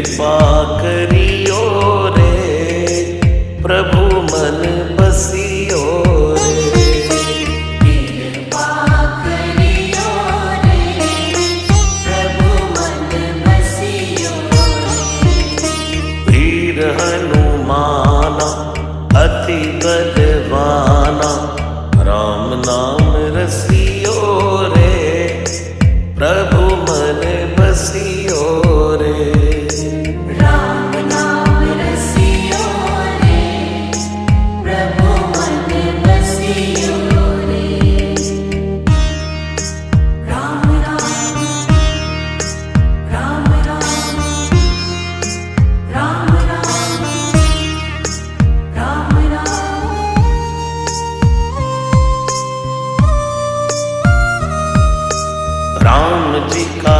कृपा करियो रे, प्रभु मन बसियो रे। कृपा करियो रे, प्रभु मन बसियो रे। वीर हनुमाना अति बलवाना, राम नाम रसियो रे, प्रभु मन बसियो रे। राम नाम रसियो रे, प्रभु मन बसियो रे। राम राम राम राम राम राम राम राम। राम जी का